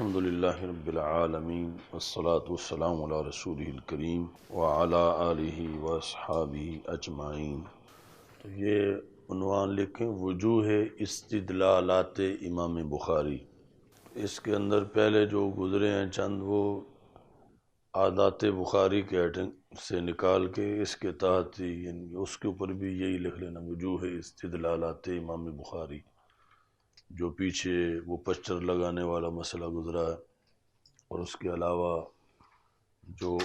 الحمد للہ رب العالمین والصلاة والسلام علی رسولہ الکریم وعلی آلہ واصحابہ اجمعین۔ تو یہ عنوان لکھیں، وجوہ استدلالات امام بخاری۔ اس کے اندر پہلے جو گزرے ہیں چند وہ عادات بخاری کے سے نکال کے اس کے تحت یعنی اس کے اوپر بھی یہی لکھ لینا، وجوہ استدلالات امام بخاری۔ جو پیچھے وہ پسچر لگانے والا مسئلہ گزرا ہے، اور اس کے علاوہ جو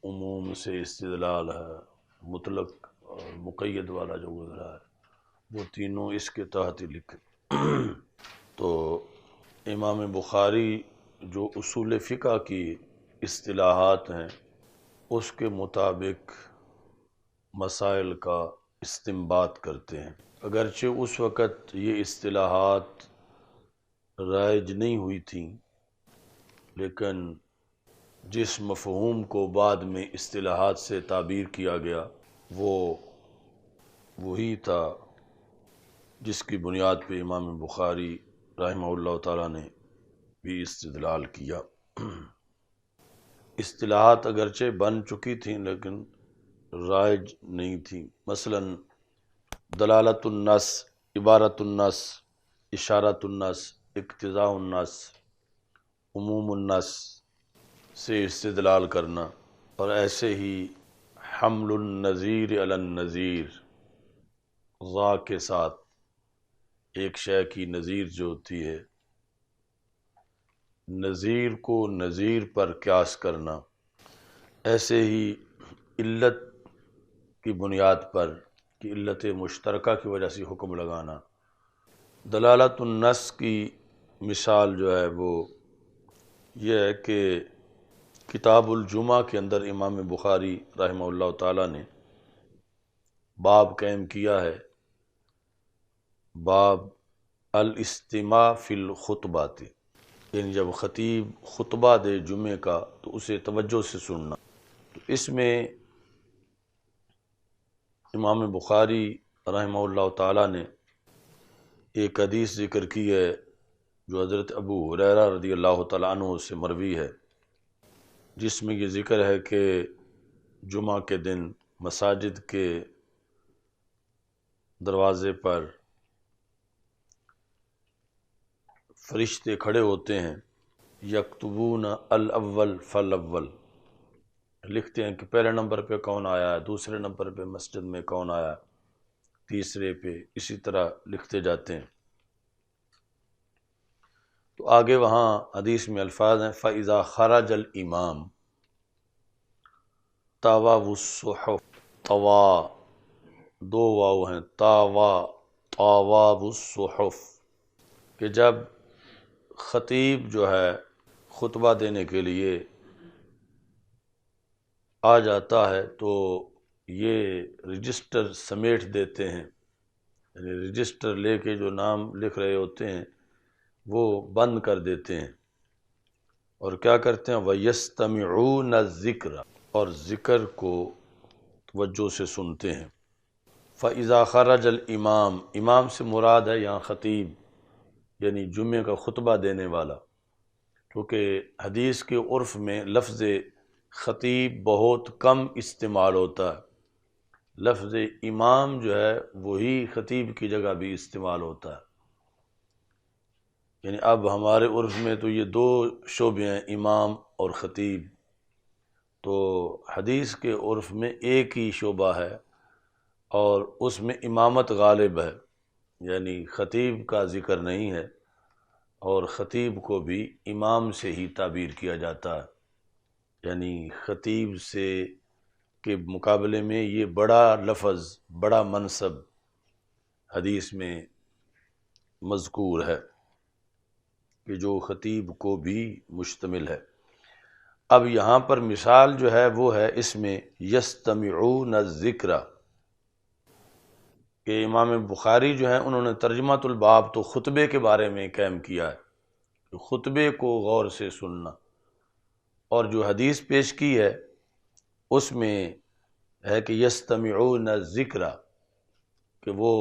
عموم سے استدلال ہے، مطلق اور مقید والا جو گزرا ہے، وہ تینوں اس کے تحت ہی لکھے۔ تو امام بخاری جو اصول فقہ کی اصطلاحات ہیں اس کے مطابق مسائل کا استنباط کرتے ہیں۔ اگرچہ اس وقت یہ اصطلاحات رائج نہیں ہوئی تھیں، لیکن جس مفہوم کو بعد میں اصطلاحات سے تعبیر کیا گیا وہ وہی تھا جس کی بنیاد پہ امام بخاری رحمہ اللہ تعالیٰ نے بھی استدلال کیا۔ اصطلاحات اگرچہ بن چکی تھیں لیکن رائج نہیں تھیں۔ مثلا دلالت النص، عبارت النص، اشارت النص، اقتضاء النص، عموم النص سے استدلال کرنا، اور ایسے ہی حمل النظیر علی النظیر، ذا کے ساتھ ایک شے کی نظیر جو ہوتی ہے، نظیر کو نظیر پر قیاس کرنا، ایسے ہی علت کی بنیاد پر کہ علت مشترکہ کی وجہ سے حکم لگانا۔ دلالت النص کی مثال جو ہے وہ یہ ہے کہ کتاب الجمعہ کے اندر امام بخاری رحمہ اللہ تعالیٰ نے باب قائم کیا ہے، باب الاستماع فی الخطبات، یعنی جب خطیب خطبہ دے جمعے کا تو اسے توجہ سے سننا۔ تو اس میں امام بخاری رحمہ اللہ تعالیٰ نے ایک حدیث ذکر کی ہے جو حضرت ابو ہریرہ رضی اللہ تعالیٰ عنہ سے مروی ہے، جس میں یہ ذکر ہے کہ جمعہ کے دن مساجد کے دروازے پر فرشتے کھڑے ہوتے ہیں، یکتبون الاول فالاول، لکھتے ہیں کہ پہلے نمبر پہ کون آیا ہے، دوسرے نمبر پہ مسجد میں کون آیا، تیسرے پہ، اسی طرح لکھتے جاتے ہیں۔ تو آگے وہاں حدیث میں الفاظ ہیں فَإِذَا خَرَجَ الْإِمَامُ طَوَوْا الصُّحُفَ، طوا دو واو ہیں، طَوَّا الصُّحُفَ، کہ جب خطیب جو ہے خطبہ دینے کے لیے آ جاتا ہے تو یہ رجسٹر سمیٹ دیتے ہیں، یعنی رجسٹر لے کے جو نام لکھ رہے ہوتے ہیں وہ بند کر دیتے ہیں، اور کیا کرتے ہیں وَيَسْتَمِعُونَ الذِّكْرَ، اور ذکر کو توجہ سے سنتے ہیں۔ فَإِذَا خَرَجَ الْإِمَامُ، امام سے مراد ہے یہاں خطیب، یعنی جمعے کا خطبہ دینے والا، کیونکہ حدیث کے عرف میں لفظ خطیب بہت کم استعمال ہوتا ہے، لفظ امام جو ہے وہی خطیب کی جگہ بھی استعمال ہوتا ہے۔ یعنی اب ہمارے عرف میں تو یہ دو شعبے ہیں، امام اور خطیب، تو حدیث کے عرف میں ایک ہی شعبہ ہے اور اس میں امامت غالب ہے، یعنی خطیب کا ذکر نہیں ہے، اور خطیب کو بھی امام سے ہی تعبیر کیا جاتا ہے، یعنی خطیب سے کے مقابلے میں یہ بڑا لفظ، بڑا منصب حدیث میں مذکور ہے کہ جو خطیب کو بھی مشتمل ہے۔ اب یہاں پر مثال جو ہے وہ ہے اس میں یستمعون الذکر، کہ امام بخاری جو ہیں انہوں نے ترجمۃ الباب تو خطبے کے بارے میں قائم کیا ہے کہ خطبے کو غور سے سننا، اور جو حدیث پیش کی ہے اس میں ہے کہ یستمعون الذکر، کہ وہ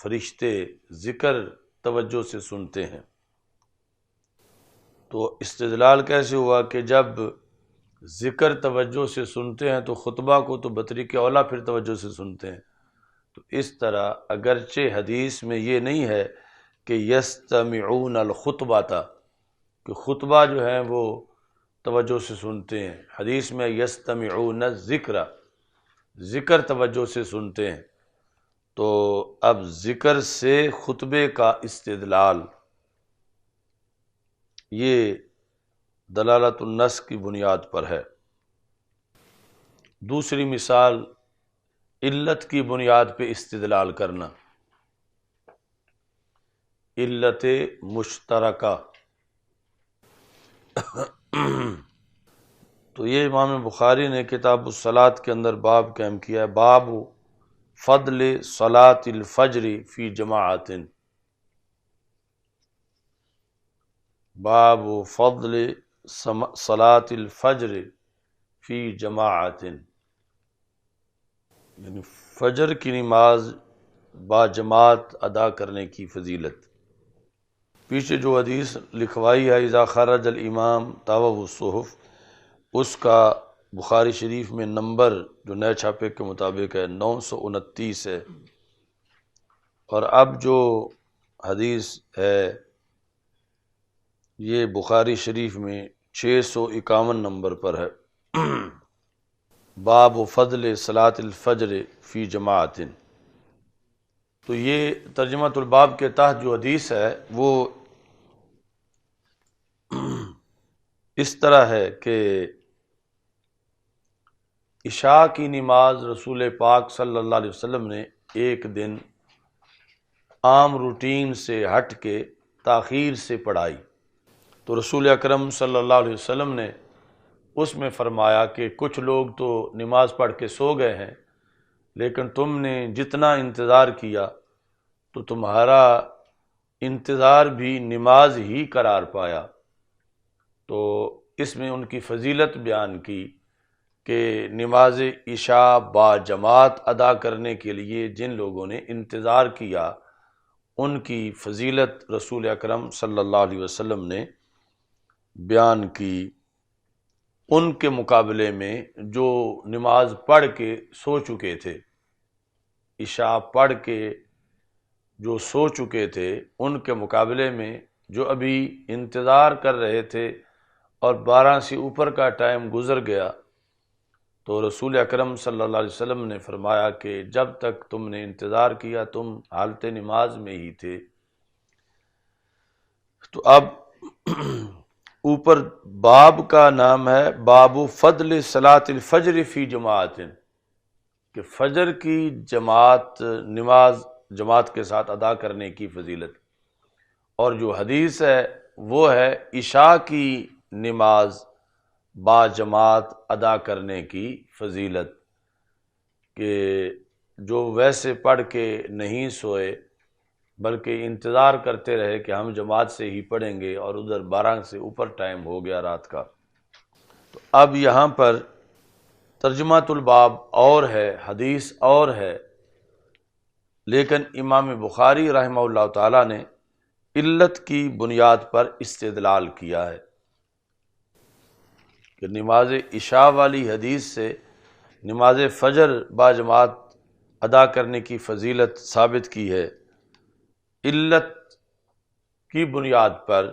فرشتے ذکر توجہ سے سنتے ہیں۔ تو استدلال کیسے ہوا کہ جب ذکر توجہ سے سنتے ہیں تو خطبہ کو تو بطریق اولا پھر توجہ سے سنتے ہیں. تو اس طرح اگرچہ حدیث میں یہ نہیں ہے کہ یستمعون الخطبہ تھا کہ خطبہ جو ہے وہ توجہ سے سنتے ہیں، حدیث میں یستمعون الذکر، ذکر توجہ سے سنتے ہیں. تو اب ذکر سے خطبے کا استدلال یہ دلالت النص کی بنیاد پر ہے. دوسری مثال علت کی بنیاد پہ استدلال کرنا، علت مشترکہ. تو یہ امام بخاری نے کتاب الصلاۃ کے اندر باب قائم کیا ہے، باب فضل صلاۃ الفجر فی جماعت، باب فضل صلاۃ الفجر فی جماعت، یعنی فجر کی نماز با جماعت ادا کرنے کی فضیلت. پیچھے جو حدیث لکھوائی ہے اذا خرج الامام طوى الصحف، اس کا بخاری شریف میں نمبر جو نئے چھاپے کے مطابق ہے 929 ہے، اور اب جو حدیث ہے یہ بخاری شریف میں 651 نمبر پر ہے، باب فضل صلاۃ الفجر فی جماعت. تو یہ ترجمۃ الباب کے تحت جو حدیث ہے وہ اس طرح ہے کہ عشاء کی نماز رسول پاک صلی اللہ علیہ وسلم نے ایک دن عام روٹین سے ہٹ کے تاخیر سے پڑھائی. تو رسول اکرم صلی اللہ علیہ وسلم نے اس میں فرمایا کہ کچھ لوگ تو نماز پڑھ کے سو گئے ہیں، لیکن تم نے جتنا انتظار کیا تو تمہارا انتظار بھی نماز ہی قرار پایا. تو اس میں ان کی فضیلت بیان کی کہ نماز عشاء با جماعت ادا کرنے کے لیے جن لوگوں نے انتظار کیا ان کی فضیلت رسول اکرم صلی اللہ علیہ وسلم نے بیان کی، ان کے مقابلے میں جو نماز پڑھ کے سو چکے تھے، عشاء پڑھ کے جو سو چکے تھے ان کے مقابلے میں جو ابھی انتظار کر رہے تھے اور 12 سے اوپر کا ٹائم گزر گیا، تو رسول اکرم صلی اللہ علیہ وسلم نے فرمایا کہ جب تک تم نے انتظار کیا تم حالت نماز میں ہی تھے. تو اب اوپر باب کا نام ہے باب فضل صلاۃ الفجر فی جماعت، کہ فجر کی نماز جماعت کے ساتھ ادا کرنے کی فضیلت. اور جو حدیث ہے وہ ہے عشاء کی نماز با جماعت ادا کرنے کی فضیلت، کہ جو ویسے پڑھ کے نہیں سوئے بلکہ انتظار کرتے رہے کہ ہم جماعت سے ہی پڑھیں گے اور ادھر 12 سے اوپر ٹائم ہو گیا رات کا. تو اب یہاں پر ترجمۃ الباب اور ہے، حدیث اور ہے، لیکن امام بخاری رحمہ اللہ تعالی نے علت کی بنیاد پر استدلال کیا ہے کہ نماز عشاء والی حدیث سے نماز فجر با جماعت ادا کرنے کی فضیلت ثابت کی ہے، علت کی بنیاد پر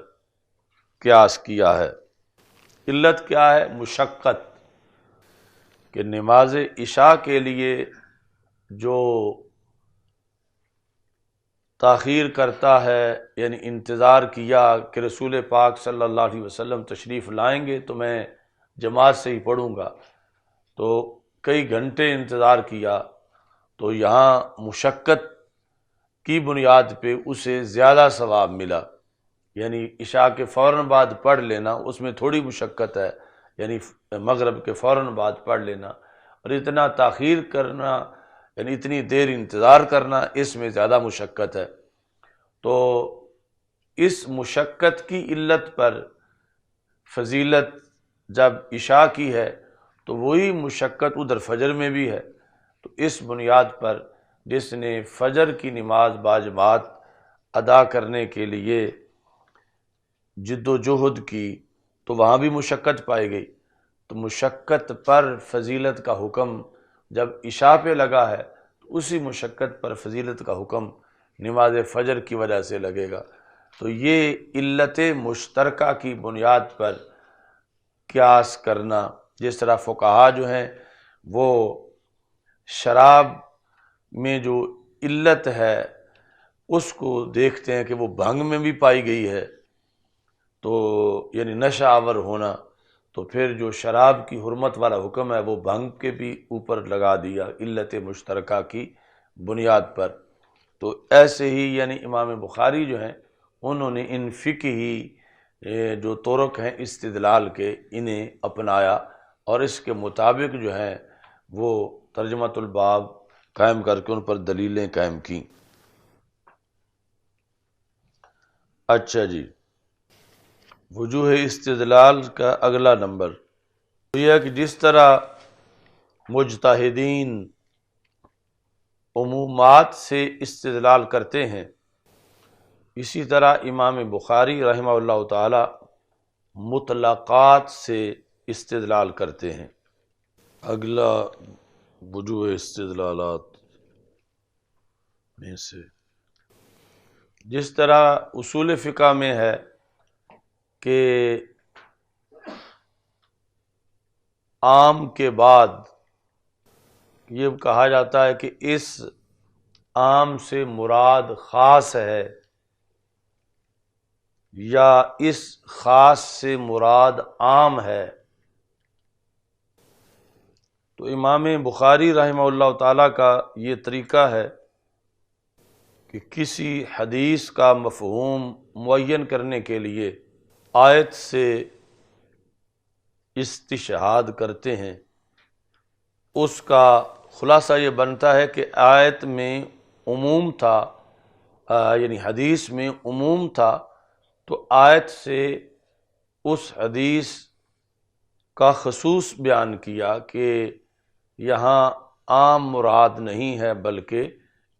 قیاس کیا ہے. علت کیا ہے؟ مشقت، کہ نماز عشاء کے لیے جو تاخیر کرتا ہے، یعنی انتظار کیا کہ رسول پاک صلی اللہ علیہ وسلم تشریف لائیں گے تو میں جماعت سے ہی پڑھوں گا، تو کئی گھنٹے انتظار کیا، تو یہاں مشقت کی بنیاد پہ اسے زیادہ ثواب ملا. یعنی عشاء کے فوراً بعد پڑھ لینا اس میں تھوڑی مشقت ہے، یعنی مغرب کے فوراً بعد پڑھ لینا، اور اتنا تاخیر کرنا یعنی اتنی دیر انتظار کرنا اس میں زیادہ مشقت ہے. تو اس مشقت کی علت پر فضیلت جب عشاء کی ہے تو وہی مشقت ادھر فجر میں بھی ہے. تو اس بنیاد پر جس نے فجر کی نماز با جماعت ادا کرنے کے لیے جد و جہد کی تو وہاں بھی مشقت پائی گئی، تو مشقت پر فضیلت کا حکم جب عشاء پہ لگا ہے تو اسی مشقت پر فضیلت کا حکم نماز فجر کی وجہ سے لگے گا۔ تو یہ علت مشترکہ کی بنیاد پر قیاس کرنا، جس طرح فقہا جو ہیں وہ شراب میں جو علت ہے اس کو دیکھتے ہیں کہ وہ بھنگ میں بھی پائی گئی ہے، تو یعنی نشہ آور ہونا، تو پھر جو شراب کی حرمت والا حکم ہے وہ بھنگ کے بھی اوپر لگا دیا علت مشترکہ کی بنیاد پر۔ تو ایسے ہی یعنی امام بخاری جو ہیں انہوں نے ان فقہی جو طرق ہیں استدلال کے انہیں اپنایا اور اس کے مطابق جو ہیں وہ ترجمۃ الباب قائم کر کے ان پر دلیلیں قائم کیں۔ اچھا جی، وجوہ استدلال کا اگلا نمبر یہ ہے کہ جس طرح مجتہدین عمومات سے استدلال کرتے ہیں، اسی طرح امام بخاری رحمہ اللہ تعالی مطلقات سے استدلال کرتے ہیں۔ اگلا وجوہ استدلالات میں سے جس طرح اصول فقہ میں ہے کہ عام کے بعد یہ کہا جاتا ہے کہ اس عام سے مراد خاص ہے یا اس خاص سے مراد عام ہے، تو امام بخاری رحمہ اللہ تعالیٰ کا یہ طریقہ ہے کہ کسی حدیث کا مفہوم معین کرنے کے لیے آیت سے استشہاد کرتے ہیں۔ اس کا خلاصہ یہ بنتا ہے کہ آیت میں عموم تھا، یعنی حدیث میں عموم تھا، تو آیت سے اس حدیث کا خصوص بیان کیا کہ یہاں عام مراد نہیں ہے بلکہ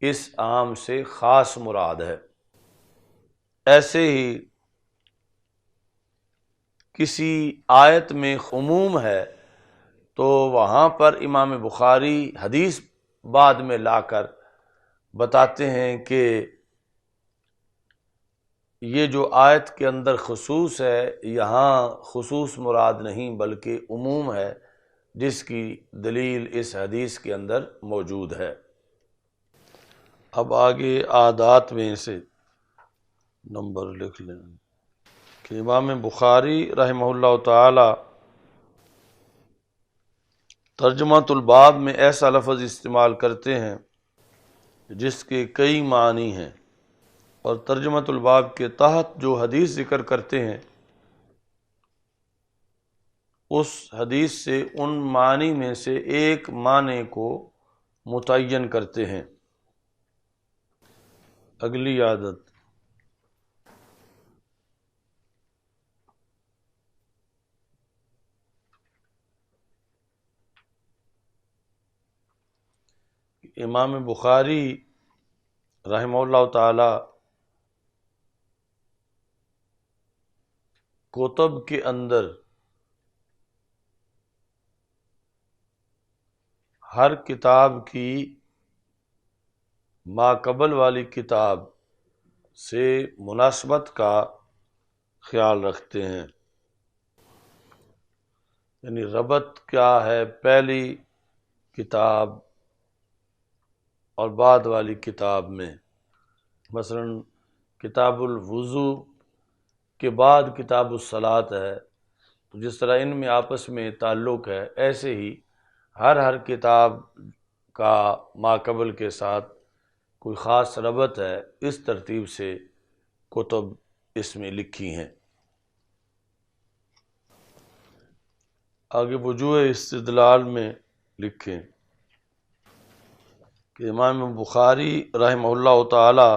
اس عام سے خاص مراد ہے۔ ایسے ہی کسی آیت میں عموم ہے تو وہاں پر امام بخاری حدیث بعد میں لا کر بتاتے ہیں کہ یہ جو آیت کے اندر خصوص ہے یہاں خصوص مراد نہیں بلکہ عموم ہے، جس کی دلیل اس حدیث کے اندر موجود ہے۔ اب آگے عادات میں سے نمبر لکھ لیں کہ امام بخاری رحمہ اللہ تعالی ترجمۃ الباب میں ایسا لفظ استعمال کرتے ہیں جس کے کئی معنی ہیں، اور ترجمۃ الباب کے تحت جو حدیث ذکر کرتے ہیں اس حدیث سے ان معنی میں سے ایک معنی کو متعین کرتے ہیں۔ اگلی عادت امام بخاری رحمہ اللہ تعالی کتب کے اندر ہر کتاب کی ما قبل والی کتاب سے مناسبت کا خیال رکھتے ہیں، یعنی ربط کیا ہے پہلی کتاب اور بعد والی کتاب میں۔ مثلا کتاب الوضو کے بعد کتاب الصلاۃ ہے، تو جس طرح ان میں آپس میں تعلق ہے ایسے ہی ہر کتاب کا ما قبل کے ساتھ کوئی خاص ربط ہے، اس ترتیب سے کتب اس میں لکھی ہیں۔ آگے وجوہ استدلال میں لکھیں کہ امام بخاری رحمہ اللہ تعالی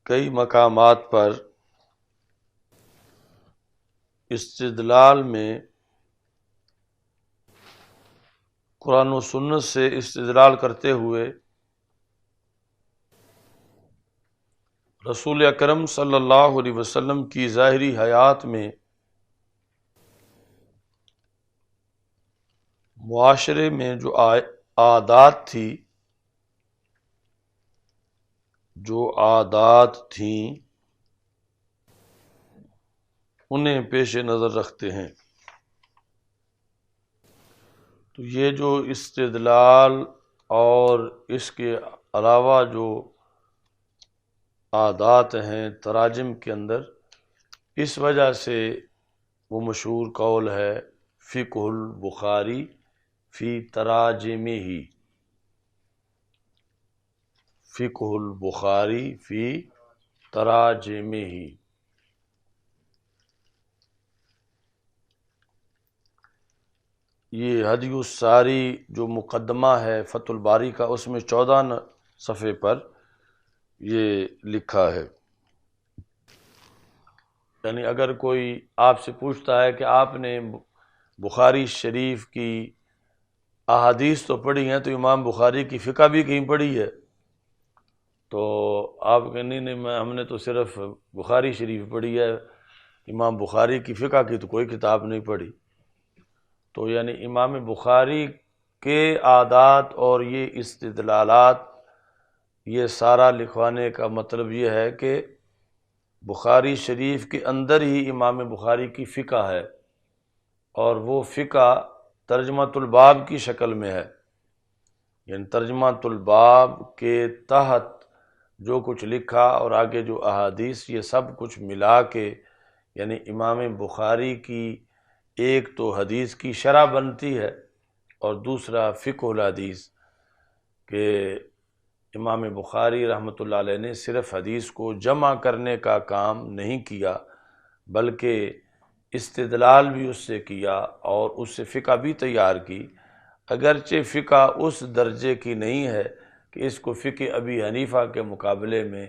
کئی مقامات پر استدلال میں قرآن و سنت سے استدلال کرتے ہوئے رسول اکرم صلی اللہ علیہ وسلم کی ظاہری حیات میں معاشرے میں جو عادات تھیں انہیں پیش نظر رکھتے ہیں۔ تو یہ جو استدلال اور اس کے علاوہ جو عادات ہیں تراجم کے اندر، اس وجہ سے وہ مشہور قول ہے فقہ البخاری فی تراجمہ، فقہ البخاری فی تراجمہ۔ یہ ہدی الساری جو مقدمہ ہے فتح الباری کا، اس میں 14 صفحے پر یہ لکھا ہے۔ یعنی اگر کوئی آپ سے پوچھتا ہے کہ آپ نے بخاری شریف کی احادیث تو پڑھی ہیں، تو امام بخاری کی فقہ بھی کہیں پڑھی ہے؟ تو آپ کہ نہیں ہم نے تو صرف بخاری شریف پڑھی ہے، امام بخاری کی فقہ کی تو کوئی کتاب نہیں پڑھی۔ تو یعنی امام بخاری کے عادات اور یہ استدلالات، یہ سارا لکھوانے کا مطلب یہ ہے کہ بخاری شریف کے اندر ہی امام بخاری کی فقہ ہے، اور وہ فقہ ترجمۃ الباب کی شکل میں ہے۔ یعنی ترجمۃ الباب کے تحت جو کچھ لکھا اور آگے جو احادیث، یہ سب کچھ ملا کے یعنی امام بخاری کی ایک تو حدیث کی شرح بنتی ہے، اور دوسرا فقہ الحدیث، کہ امام بخاری رحمۃ اللہ علیہ نے صرف حدیث کو جمع کرنے کا کام نہیں کیا، بلکہ استدلال بھی اس سے کیا اور اس سے فقہ بھی تیار کی۔ اگرچہ فقہ اس درجے کی نہیں ہے کہ اس کو فقہ ابی حنیفہ کے مقابلے میں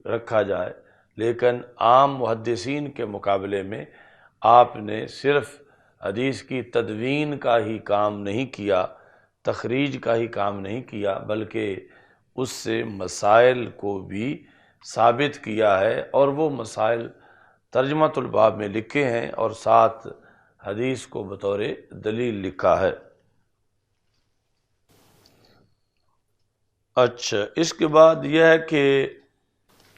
رکھا جائے، لیکن عام محدثین کے مقابلے میں آپ نے صرف حدیث کی تدوین کا ہی کام نہیں کیا، تخریج کا ہی کام نہیں کیا، بلکہ اس سے مسائل کو بھی ثابت کیا ہے، اور وہ مسائل ترجمۃ الباب میں لکھے ہیں اور ساتھ حدیث کو بطور دلیل لکھا ہے۔ اچھا، اس کے بعد یہ ہے کہ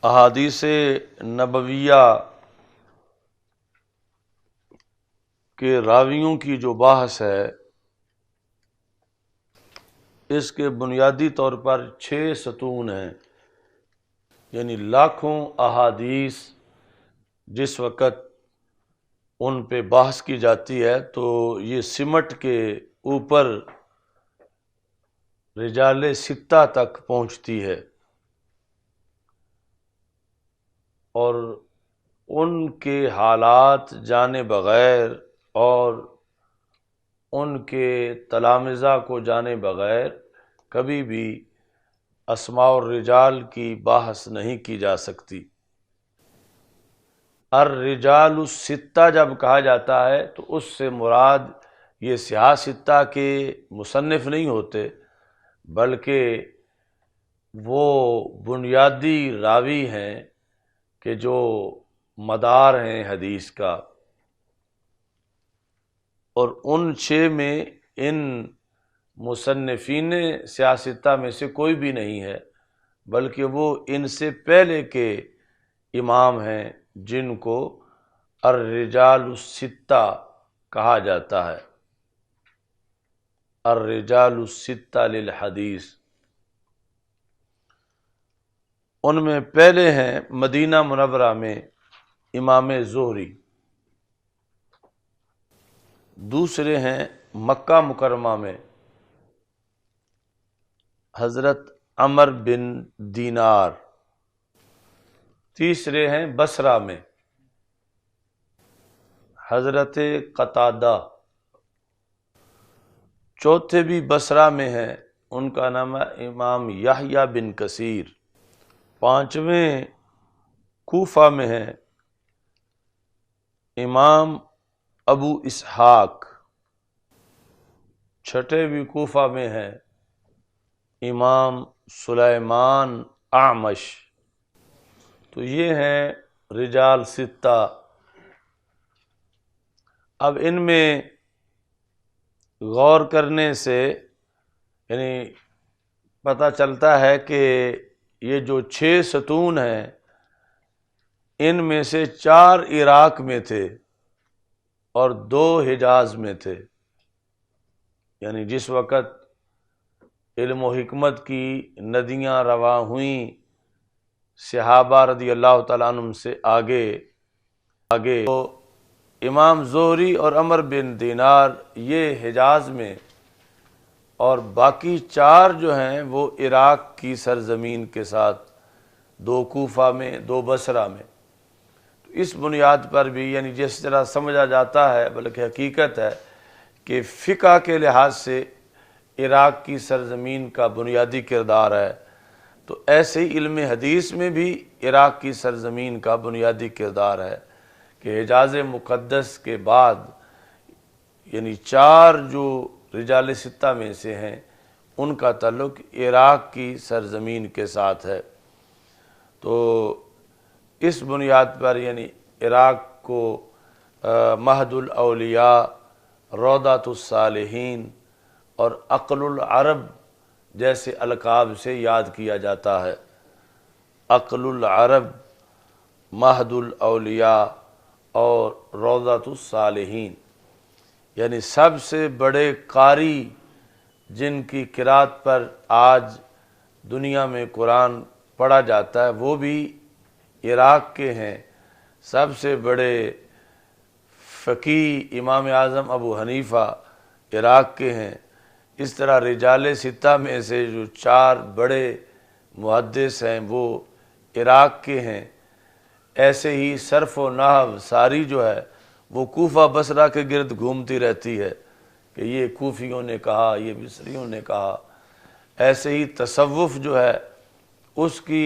احادیث نبویہ کے راویوں کی جو بحث ہے، اس کے بنیادی طور پر 6 ستون ہیں۔ یعنی لاکھوں احادیث جس وقت ان پہ بحث کی جاتی ہے تو یہ سمٹ کے اوپر رجال ستہ تک پہنچتی ہے، اور ان کے حالات جانے بغیر اور ان کے تلامذہ کو جانے بغیر کبھی بھی اسماء الرجال کی بحث نہیں کی جا سکتی۔ الرجال الستہ جب کہا جاتا ہے تو اس سے مراد یہ سیاہ ستہ کے مصنف نہیں ہوتے، بلکہ وہ بنیادی راوی ہیں کہ جو مدار ہیں حدیث کا، اور ان 6 میں ان مصنفین سیاستہ میں سے کوئی بھی نہیں ہے، بلکہ وہ ان سے پہلے کے امام ہیں جن کو الرجال الستہ کہا جاتا ہے، الرجال الستہ للحدیث۔ ان میں پہلے ہیں مدینہ منورہ میں امام زہری، دوسرے ہیں مکہ مکرمہ میں حضرت عمر بن دینار، تیسرے ہیں بصرہ میں حضرت قتادہ، چوتھے بھی بصرہ میں ہیں، ان کا نام ہے امام یحییٰ بن کثیر، پانچویں کوفہ میں ہیں امام ابو اسحاق، چھٹے بھی کوفہ میں ہیں امام سلیمان اعمش، تو یہ ہیں رجال ستہ۔ اب ان میں غور کرنے سے یعنی پتہ چلتا ہے کہ یہ جو 6 ستون ہیں ان میں سے 4 عراق میں تھے اور 2 حجاز میں تھے۔ یعنی جس وقت علم و حکمت کی ندیاں رواں ہوئیں صحابہ رضی اللہ تعالیٰ عنہم سے آگے تو امام زہری اور عمر بن دینار یہ حجاز میں اور باقی 4 جو ہیں وہ عراق کی سرزمین کے ساتھ، 2 کوفہ میں 2 بصرہ میں۔ تو اس بنیاد پر بھی یعنی جس طرح سمجھا جاتا ہے بلکہ حقیقت ہے کہ فقہ کے لحاظ سے عراق کی سرزمین کا بنیادی کردار ہے، تو ایسے ہی علم حدیث میں بھی عراق کی سرزمین کا بنیادی کردار ہے کہ حجاز مقدس کے بعد یعنی 4 جو رجال ستہ میں سے ہیں ان کا تعلق عراق کی سرزمین کے ساتھ ہے۔ تو اس بنیاد پر یعنی عراق کو مہد الاولیاء، روضۃ الصالحین اور عقل العرب جیسے القاب سے یاد کیا جاتا ہے۔ عقل العرب، مہد الاولیاء اور روضۃ الصالحین، یعنی سب سے بڑے قاری جن کی قرات پر آج دنیا میں قرآن پڑھا جاتا ہے وہ بھی عراق کے ہیں۔ سب سے بڑے فقیہ امام اعظم ابو حنیفہ عراق کے ہیں۔ اس طرح رجال ستہ میں سے جو 4 بڑے محدث ہیں وہ عراق کے ہیں۔ ایسے ہی صرف و نحو ساری جو ہے وہ کوفہ بصرہ کے گرد گھومتی رہتی ہے کہ یہ کوفیوں نے کہا، یہ بصریوں نے کہا۔ ایسے ہی تصوف جو ہے اس کی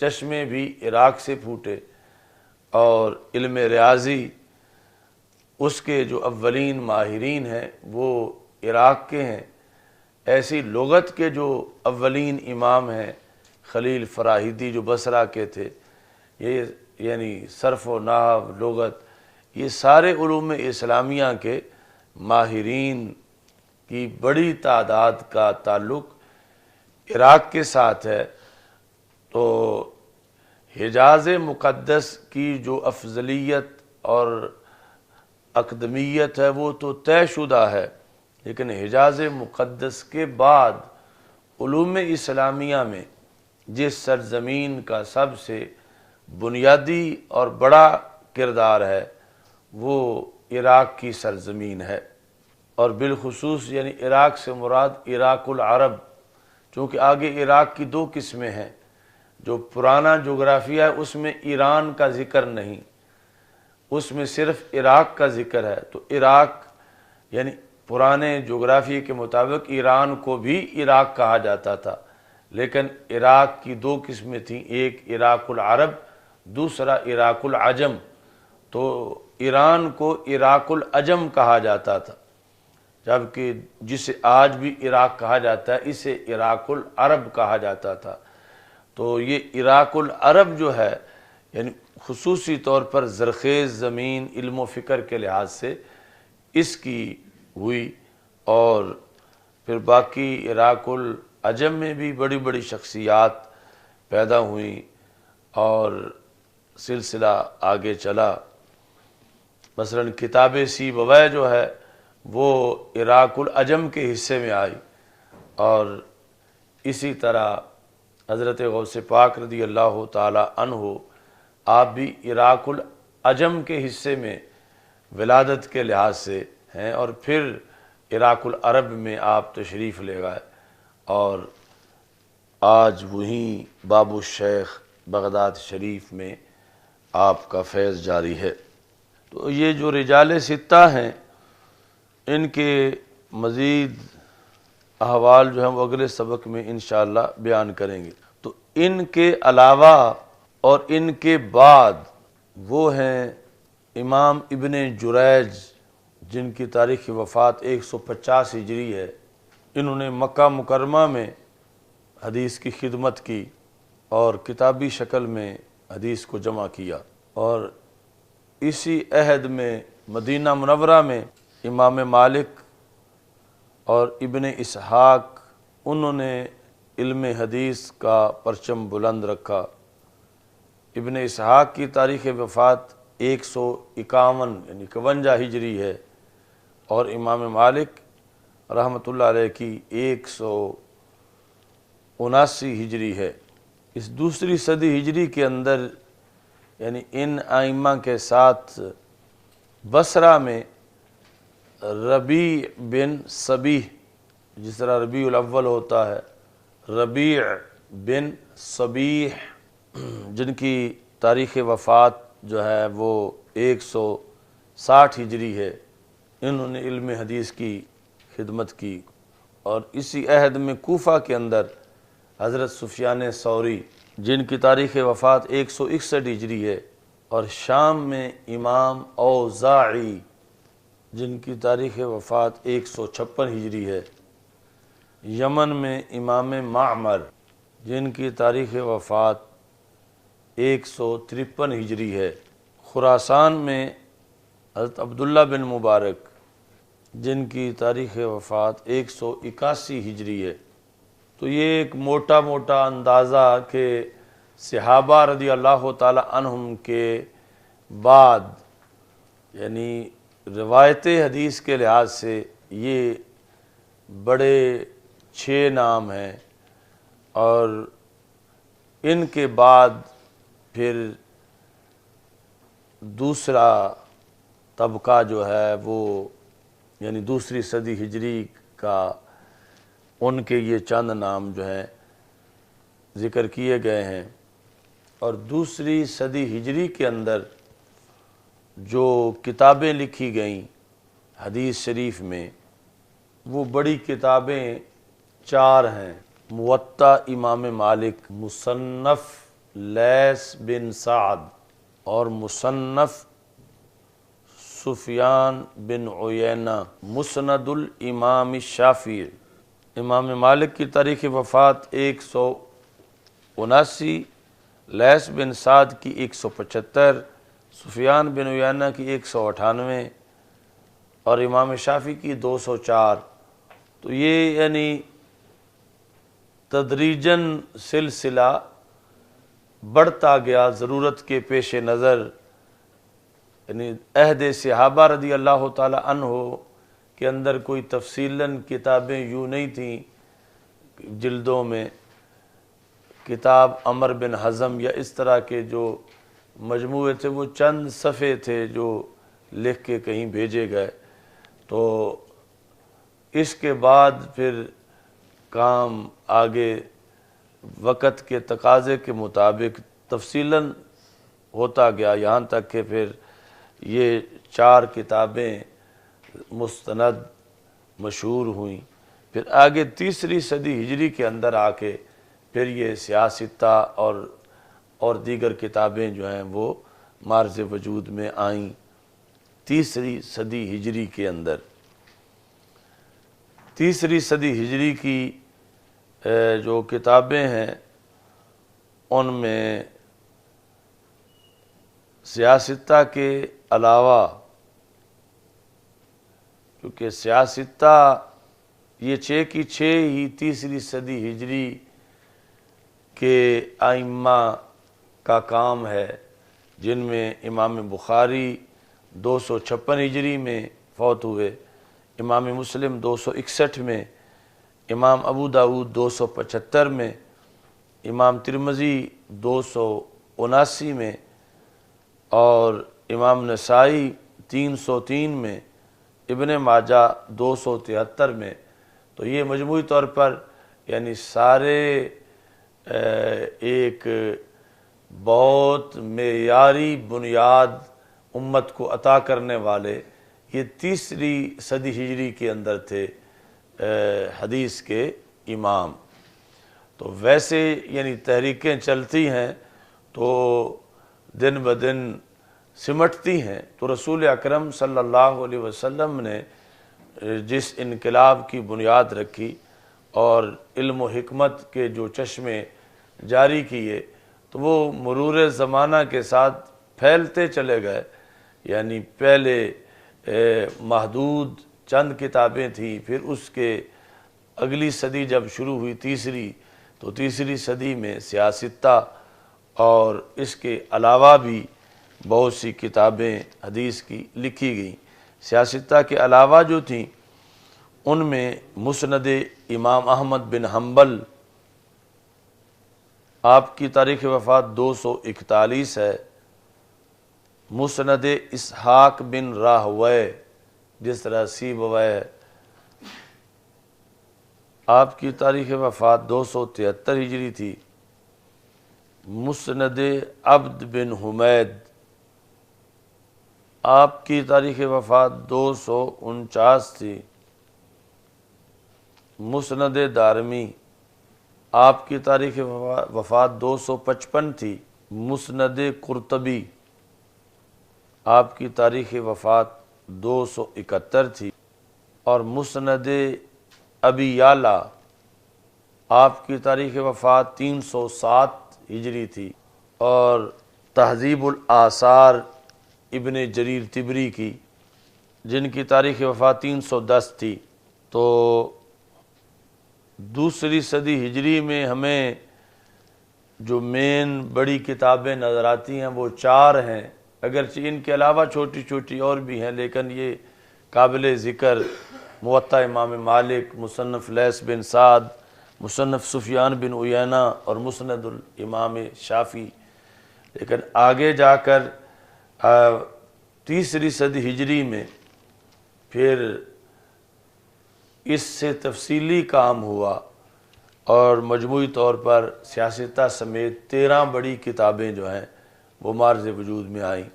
چشمے بھی عراق سے پھوٹے، اور علم ریاضی اس کے جو اولین ماہرین ہیں وہ عراق کے ہیں۔ ایسی لغت کے جو اولین امام ہیں خلیل فراہیدی جو بصرہ کے تھے، یہ یعنی صرف و نحو، لغت، یہ سارے علوم اسلامیہ کے ماہرین کی بڑی تعداد کا تعلق عراق کے ساتھ ہے۔ تو حجاز مقدس کی جو افضلیت اور اقدمیت ہے وہ تو طے شدہ ہے، لیکن حجاز مقدس کے بعد علوم اسلامیہ میں جس سرزمین کا سب سے بنیادی اور بڑا کردار ہے وہ عراق کی سرزمین ہے، اور بالخصوص یعنی عراق سے مراد عراق العرب، چونکہ آگے عراق کی 2 قسمیں ہیں۔ جو پرانا جغرافیہ ہے اس میں ایران کا ذکر نہیں، اس میں صرف عراق کا ذکر ہے۔ تو عراق یعنی پرانے جغرافیے کے مطابق ایران کو بھی عراق کہا جاتا تھا، لیکن عراق کی 2 قسمیں تھیں، ایک عراق العرب، دوسرا عراق العجم۔ تو ایران کو عراق العجم کہا جاتا تھا، جبکہ جسے آج بھی عراق کہا جاتا ہے اسے عراق العرب کہا جاتا تھا۔ تو یہ عراق العرب جو ہے یعنی خصوصی طور پر زرخیز زمین علم و فکر کے لحاظ سے اس کی ہوئی، اور پھر باقی عراق العجم میں بھی بڑی بڑی شخصیات پیدا ہوئیں اور سلسلہ آگے چلا۔ مثلا کتاب سیبویہ جو ہے وہ عراق العجم کے حصے میں آئی، اور اسی طرح حضرت غوث پاک رضی اللہ تعالی عنہ آپ بھی عراق العجم کے حصے میں ولادت کے لحاظ سے ہیں، اور پھر عراق العرب میں آپ تشریف لے گئے، اور آج وہیں باب الشیخ بغداد شریف میں آپ کا فیض جاری ہے۔ تو یہ جو رجال ستہ ہیں ان کے مزید احوال جو ہیں وہ اگلے سبق میں انشاءاللہ بیان کریں گے۔ تو ان کے علاوہ اور ان کے بعد وہ ہیں امام ابن جریج جن کی تاریخ وفات 150 ہجری ہے۔ انہوں نے مکہ مکرمہ میں حدیث کی خدمت کی اور کتابی شکل میں حدیث کو جمع کیا، اور اسی عہد میں مدینہ منورہ میں امام مالک اور ابن اسحاق انہوں نے علم حدیث کا پرچم بلند رکھا۔ ابن اسحاق کی تاریخ وفات 151 یعنی 52 ہجری ہے، اور امام مالک رحمۃ اللہ علیہ کی 179 ہجری ہے۔ اس دوسری صدی ہجری کے اندر یعنی ان ائمہ کے ساتھ بصرہ میں ربیع بن صبیح، جس طرح ربیع الاول ہوتا ہے، ربیع بن صبیح، جن کی تاریخ وفات جو ہے وہ 160 ہجری ہے، انہوں نے علم حدیث کی خدمت کی۔ اور اسی عہد میں کوفہ کے اندر حضرت سفیان ثوری، جن کی تاریخ وفات 161 ہجری ہے، اور شام میں امام اوزاعی، جن کی تاریخ وفات 156 ہجری ہے، یمن میں امام معمر، جن کی تاریخ وفات 153 ہجری ہے، خراسان میں حضرت عبداللہ بن مبارک، جن کی تاریخ وفات 181 ہجری ہے۔ تو یہ ایک موٹا اندازہ کہ صحابہ رضی اللہ تعالی عنہم کے بعد یعنی روایت حدیث کے لحاظ سے یہ بڑے 6 نام ہیں، اور ان کے بعد پھر دوسرا طبقہ جو ہے وہ یعنی دوسری صدی ہجری کا، ان کے یہ چند نام جو ہیں ذکر کیے گئے ہیں۔ اور دوسری صدی ہجری کے اندر جو کتابیں لکھی گئیں حدیث شریف میں، وہ بڑی کتابیں 4 ہیں: موطا امام مالک، مصنف لیث بن سعد، اور مصنف سفیان بن عیینہ، مسند الامام الشافعی۔ امام مالک کی تاریخ وفات 179، لیث بن سعد کی 175، سفیان بن عیینہ کی 198، اور امام شافعی کی 204۔ تو یہ یعنی تدریجاً سلسلہ بڑھتا گیا ضرورت کے پیش نظر، یعنی عہد صحابہ رضی اللہ تعالی عنہ کے اندر کوئی تفصیلاً کتابیں یوں نہیں تھیں جلدوں میں، کتاب عمر بن حزم یا اس طرح کے جو مجموعے تھے وہ چند صفحے تھے جو لکھ کے کہیں بھیجے گئے۔ تو اس کے بعد پھر کام آگے وقت کے تقاضے کے مطابق تفصیلاً ہوتا گیا، یہاں تک کہ پھر یہ 4 کتابیں مستند مشہور ہوئیں۔ پھر آگے تیسری صدی ہجری کے اندر آ کے پھر یہ سیاستہ اور دیگر کتابیں جو ہیں وہ معرض وجود میں آئیں تیسری صدی ہجری کے اندر۔ تیسری صدی ہجری کی جو کتابیں ہیں ان میں سیاستہ کے علاوہ، کیونکہ سیاستہ یہ 6 کی 6 ہی تیسری صدی ہجری کے ائمہ کا کام ہے، جن میں امام بخاری 256 ہجری میں فوت ہوئے، امام مسلم 261 میں، امام ابو داؤد 275 میں، امام ترمذی 279 میں، اور امام نسائی 303 میں، ابن ماجہ 273 میں۔ تو یہ مجموعی طور پر یعنی سارے ایک بہت معیاری بنیاد امت کو عطا کرنے والے یہ تیسری صدی ہجری کے اندر تھے حدیث کے امام۔ تو ویسے یعنی تحریکیں چلتی ہیں تو دن بدن سمٹتی ہیں، تو رسول اکرم صلی اللہ علیہ وسلم نے جس انقلاب کی بنیاد رکھی اور علم و حکمت کے جو چشمے جاری کیے، تو وہ مرور زمانہ کے ساتھ پھیلتے چلے گئے، یعنی پہلے محدود چند کتابیں تھیں، پھر اس کے اگلی صدی جب شروع ہوئی تیسری، تو تیسری صدی میں سیاستہ اور اس کے علاوہ بھی بہت سی کتابیں حدیث کی لکھی گئیں۔ سیاستہ کے علاوہ جو تھیں ان میں مسند امام احمد بن حنبل، آپ کی تاریخ وفات 241 ہے، مسند اسحاق بن راہوے، جس طرح سیبویہ، آپ کی تاریخ وفات 273 ہجری تھی، مسند عبد بن حمید، آپ کی تاریخ وفات 249 تھی، مسند دارمی، آپ کی تاریخ وفات 255 تھی، مسند قرطبی، آپ کی تاریخ وفات 271 تھی، اور مسند ابی یعلا، آپ کی تاریخ وفات 307 ہجری تھی، اور تہذیب الآثار ابن جریر طبری کی، جن کی تاریخ وفات 310 تھی۔ تو دوسری صدی ہجری میں ہمیں جو مین بڑی کتابیں نظر آتی ہیں وہ 4 ہیں، اگرچہ ان کے علاوہ چھوٹی چھوٹی اور بھی ہیں، لیکن یہ قابل ذکر موطا امام مالک، مصنف لیث بن سعد، مصنف سفیان بن عیینہ اور مسند الامام شافعی۔ لیکن آگے جا کر تیسری صدی ہجری میں پھر اس سے تفصیلی کام ہوا، اور مجموعی طور پر سیاستہ سمیت 13 بڑی کتابیں جو ہیں وہ معرض وجود میں آئیں۔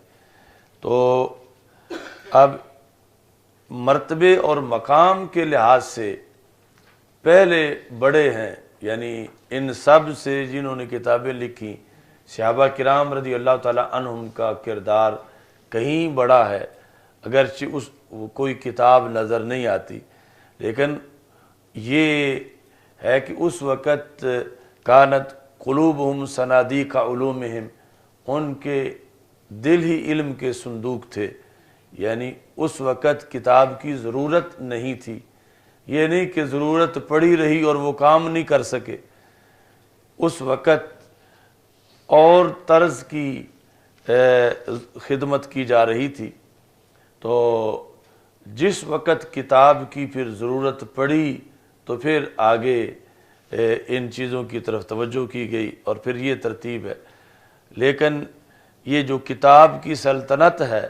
تو اب مرتبے اور مقام کے لحاظ سے پہلے بڑے ہیں، یعنی ان سب سے جنہوں نے کتابیں لکھی، صحابہ کرام رضی اللہ تعالی عنہم کا کردار کہیں بڑا ہے، اگرچہ کوئی کتاب نظر نہیں آتی، لیکن یہ ہے کہ اس وقت کانت قلوبہم صنادیق علومہم، ان کے دل ہی علم کے صندوق تھے، یعنی اس وقت کتاب کی ضرورت نہیں تھی، یہ نہیں کہ ضرورت پڑی رہی اور وہ کام نہیں کر سکے، اس وقت اور طرز کی خدمت کی جا رہی تھی۔ تو جس وقت کتاب کی پھر ضرورت پڑی تو پھر آگے ان چیزوں کی طرف توجہ کی گئی، اور پھر یہ ترتیب ہے۔ لیکن یہ جو کتاب کی سلطنت ہے،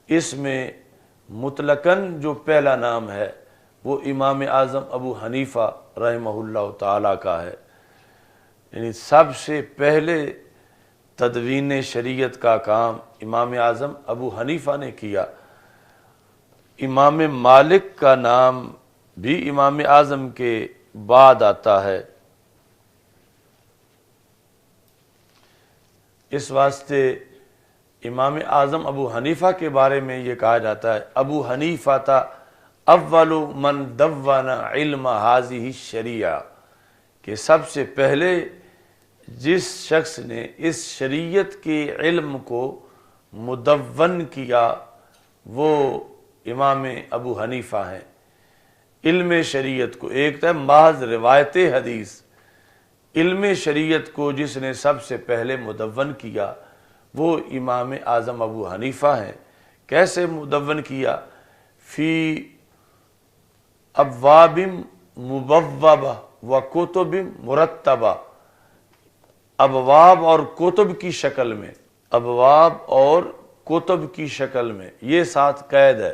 اس میں مطلقاً جو پہلا نام ہے وہ امام اعظم ابو حنیفہ رحمہ اللہ تعالیٰ کا ہے، یعنی سب سے پہلے تدوین شریعت کا کام امام اعظم ابو حنیفہ نے کیا۔ امام مالک کا نام بھی امام اعظم کے بعد آتا ہے، اس واسطے امام اعظم ابو حنیفہ کے بارے میں یہ کہا جاتا ہے ابو حنیفہ تا اول من دون علم ہذہ الشریعہ، کہ سب سے پہلے جس شخص نے اس شریعت کے علم کو مدون کیا وہ امام ابو حنیفہ ہیں۔ علم شریعت کو، ایک تھا محض روایت حدیث، علم شریعت کو جس نے سب سے پہلے مدون کیا وہ امام اعظم ابو حنیفہ ہیں۔ کیسے مدون کیا؟ فی ابواب مبوبہ و کتب مرتبہ، ابواب اور کتب کی شکل میں، ابواب اور کتب کی شکل میں، یہ ساتھ قید ہے۔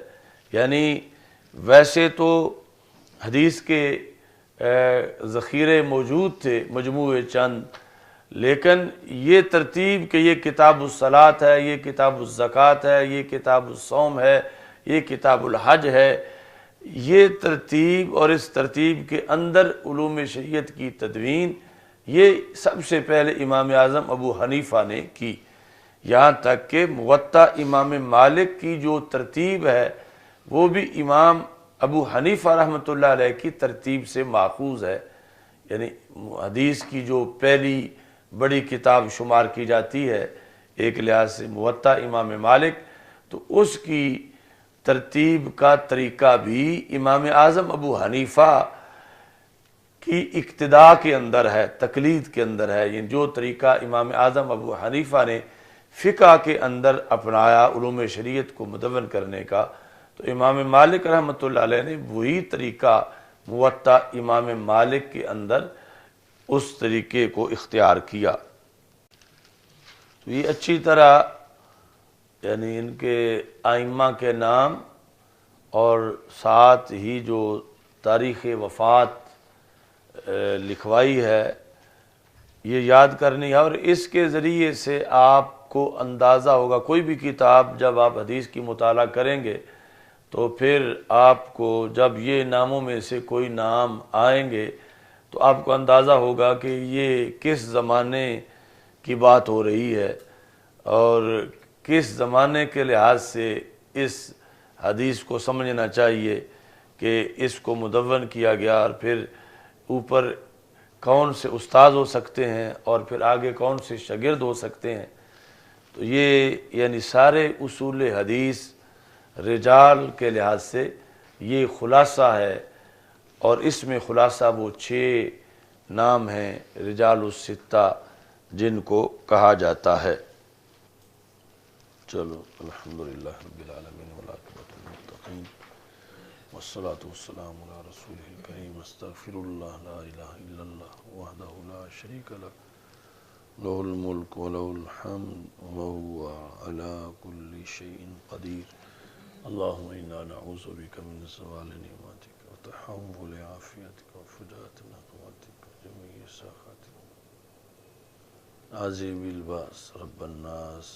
یعنی ویسے تو حدیث کے ذخیرے موجود تھے مجموعے چند، لیکن یہ ترتیب کہ یہ کتاب الصلاۃ ہے، یہ کتاب الزکوٰۃ ہے، یہ کتاب الصوم ہے، یہ کتاب الحج ہے، یہ ترتیب اور اس ترتیب کے اندر علوم شریعت کی تدوین یہ سب سے پہلے امام اعظم ابو حنیفہ نے کی۔ یہاں تک کہ موطا امام مالک کی جو ترتیب ہے وہ بھی امام ابو حنیفہ رحمۃ اللہ علیہ کی ترتیب سے ماخوذ ہے، یعنی حدیث کی جو پہلی بڑی کتاب شمار کی جاتی ہے ایک لحاظ سے موطا امام مالک، تو اس کی ترتیب کا طریقہ بھی امام اعظم ابو حنیفہ کی اقتداء کے اندر ہے، تقلید کے اندر ہے۔ یہ جو طریقہ امام اعظم ابو حنیفہ نے فقہ کے اندر اپنایا علوم شریعت کو مدون کرنے کا، تو امام مالک رحمۃ اللہ علیہ نے وہی طریقہ موطا امام مالک کے اندر اس طریقے کو اختیار کیا۔ تو یہ اچھی طرح یعنی ان کے ائمہ کے نام اور ساتھ ہی جو تاریخ وفات لکھوائی ہے یہ یاد کرنی ہے، اور اس کے ذریعے سے آپ کو اندازہ ہوگا، کوئی بھی کتاب جب آپ حدیث کی مطالعہ کریں گے تو پھر آپ کو جب یہ ناموں میں سے کوئی نام آئیں گے تو آپ کو اندازہ ہوگا کہ یہ کس زمانے کی بات ہو رہی ہے اور کس زمانے کے لحاظ سے اس حدیث کو سمجھنا چاہیے کہ اس کو مدون کیا گیا، اور پھر اوپر کون سے استاد ہو سکتے ہیں اور پھر آگے کون سے شاگرد ہو سکتے ہیں۔ تو یہ یعنی سارے اصول حدیث رجال کے لحاظ سے یہ خلاصہ ہے، اور اس میں خلاصہ وہ 6 نام ہیں رجال الستہ جن کو کہا جاتا ہے۔ چلو الحمدللہ رب العالمین والعاقبۃ للمتقین والصلاة والسلام علی رسولہ الکریم، استغفر اللہ لا الہ الا اللہ وحدہ لا شریک لہ، لہ الملک ولہ الحمد وہو علی کل شیء قدیر۔ اللہم انا نعوذ بک من زوال نعمتک وتحول عافیتک وفجاءة نقمتک وجمیع سخطک، عذب الباس رب الناس،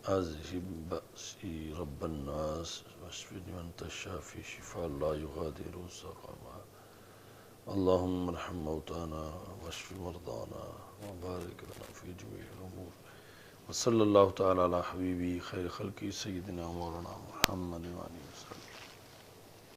اذهب بأسی رب الناس، واشفنی وانت الشافی شفاء لا یغادر سقما۔ اللہم ارحم موتانا واشف مرضانا وبارک لنا فی جمیع الامور، وصلی اللہ تعالی علی حبیبی خیر خلقی سیدنا مولانا محمد وآلہ وسلم۔